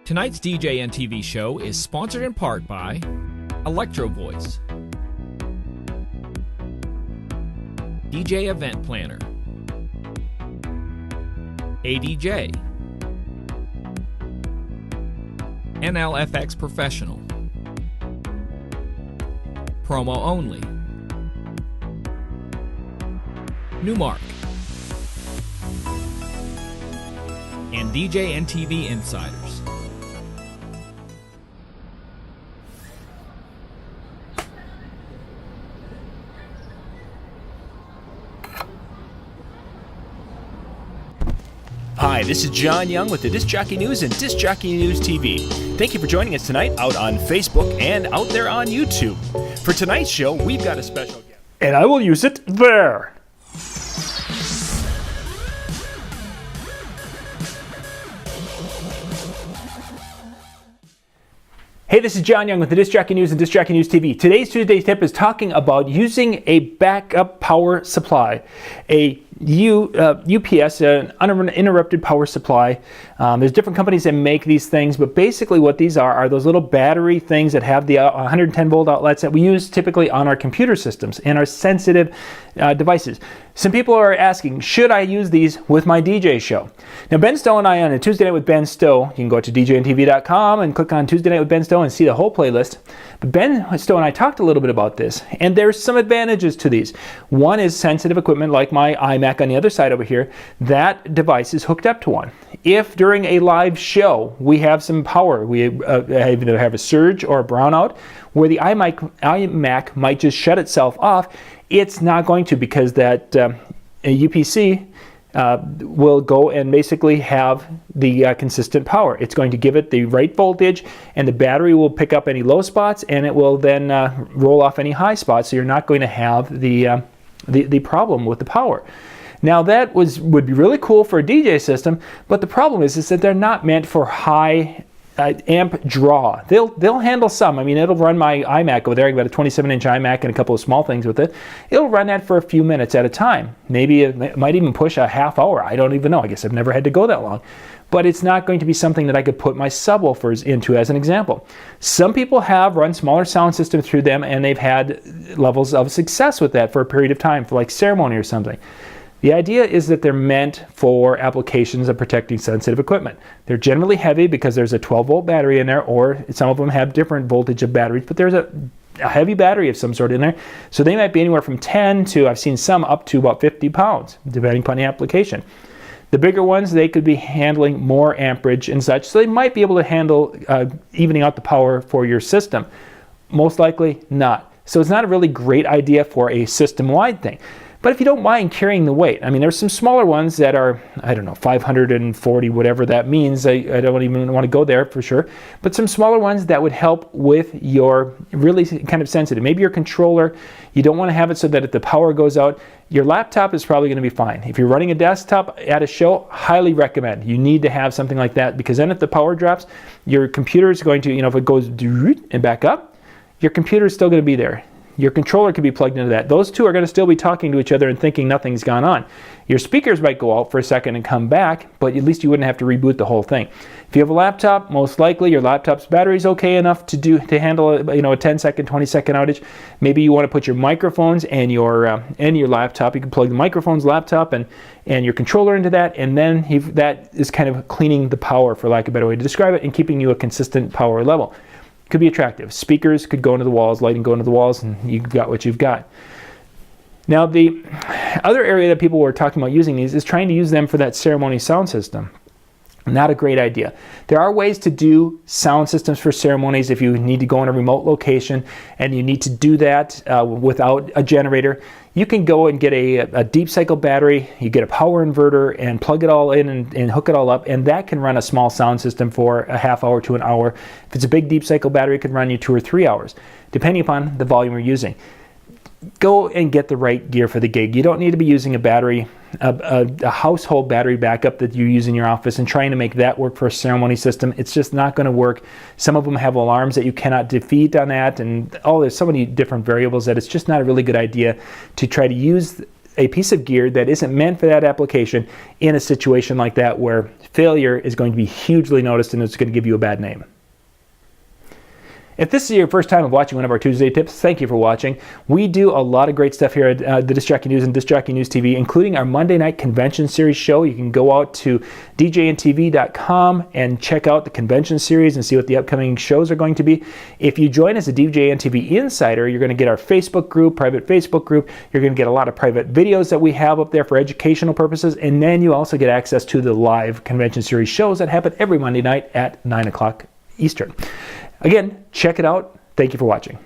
Tonight's DJ and TV show is sponsored in part by Electro Voice, DJ Event Planner, ADJ, NLFX Professional, Promo Only, Newmark, and DJ and TV Insiders. Hi, this is John Young with the Disc Jockey News and Disc Jockey News TV. Thank you for joining us tonight out on Facebook and out there on YouTube. For tonight's show, we've got a special guest. And I will use it there. Hey, this is John Young with the Disc Jockey News and Disc Jockey News TV. Today's Tuesday tip is talking about using a backup power supply, a UPS, an uninterrupted power supply. There's different companies that make these things, but basically what these are those little battery things that have the 110 volt outlets that we use typically on our computer systems and our sensitive devices. Some people are asking, should I use these with my DJ show? Now, Ben Stowe and I on a Tuesday Night with Ben Stowe, you can go to djntv.com and click on Tuesday Night with Ben Stowe and see the whole playlist. But Ben Stowe and I talked a little bit about this, and there's some advantages to these. One is sensitive equipment like my iMac on the other side over here. That device is hooked up to one. If during a live show we have some power, we either have a surge or a brownout, where the iMac might just shut itself off, it's not going to, because that UPC will go and basically have the consistent power. It's going to give it the right voltage, and the battery will pick up any low spots, and it will then roll off any high spots, so you're not going to have the problem with the power. Now that would be really cool for a DJ system, but the problem is that they're not meant for high amp draw. They'll handle some. I mean, it'll run my iMac over there. I've got a 27-inch iMac and a couple of small things with it. It'll run that for a few minutes at a time. Maybe it might even push a half hour. I don't even know. I guess I've never had to go that long. But it's not going to be something that I could put my subwoofers into as an example. Some people have run smaller sound systems through them, and they've had levels of success with that for a period of time, for like ceremony or something. The idea is that they're meant for applications of protecting sensitive equipment. They're generally heavy because there's a 12 volt battery in there, or some of them have different voltage of batteries, but there's a heavy battery of some sort in there. So they might be anywhere from 10 to, I've seen some up to about 50 pounds, depending upon the application. The bigger ones, they could be handling more amperage and such, so they might be able to handle evening out the power for your system. Most likely not. So it's not a really great idea for a system-wide thing. But if you don't mind carrying the weight, I mean, there's some smaller ones that are, I don't know, 540, whatever that means. I don't even want to go there for sure. But some smaller ones that would help with your really kind of sensitive. Maybe your controller, you don't want to have it so that if the power goes out, your laptop is probably going to be fine. If you're running a desktop at a show, highly recommend. You need to have something like that, because then if the power drops, your computer is going to, if it goes and back up, your computer is still going to be there. Your controller could be plugged into that. Those two are going to still be talking to each other and thinking nothing's gone on. Your speakers might go out for a second and come back, but at least you wouldn't have to reboot the whole thing. If you have a laptop, most likely your laptop's battery is okay enough to handle a 10-second, 20-second outage. Maybe you want to put your microphones and your laptop. You can plug the microphones, laptop, and your controller into that, and then that is kind of cleaning the power, for lack of a better way to describe it, and keeping you a consistent power level. Could be attractive. Speakers could go into the walls, lighting go into the walls, and you've got what you've got. Now, the other area that people were talking about using these is trying to use them for that ceremony sound system. Not a great idea. There are ways to do sound systems for ceremonies if you need to go in a remote location and you need to do that without a generator. You can go and get a deep cycle battery, you get a power inverter and plug it all in and hook it all up, and that can run a small sound system for a half hour to an hour. If it's a big deep cycle battery, it could run you 2 or 3 hours, depending upon the volume you're using. Go and get the right gear for the gig. You don't need to be using a battery, a household battery backup that you use in your office and trying to make that work for a ceremony system. It's just not going to work. Some of them have alarms that you cannot defeat on that, and there's so many different variables that it's just not a really good idea to try to use a piece of gear that isn't meant for that application in a situation like that where failure is going to be hugely noticed and it's going to give you a bad name. If this is your first time of watching one of our Tuesday tips, thank you for watching. We do a lot of great stuff here at the Disc Jockey News and Disc Jockey News TV, including our Monday night convention series show. You can go out to djntv.com and check out the convention series and see what the upcoming shows are going to be. If you join as a DJNTV Insider, you're going to get our Facebook group, private Facebook group. You're going to get a lot of private videos that we have up there for educational purposes, and then you also get access to the live convention series shows that happen every Monday night at 9 o'clock Eastern. Again, check it out. Thank you for watching.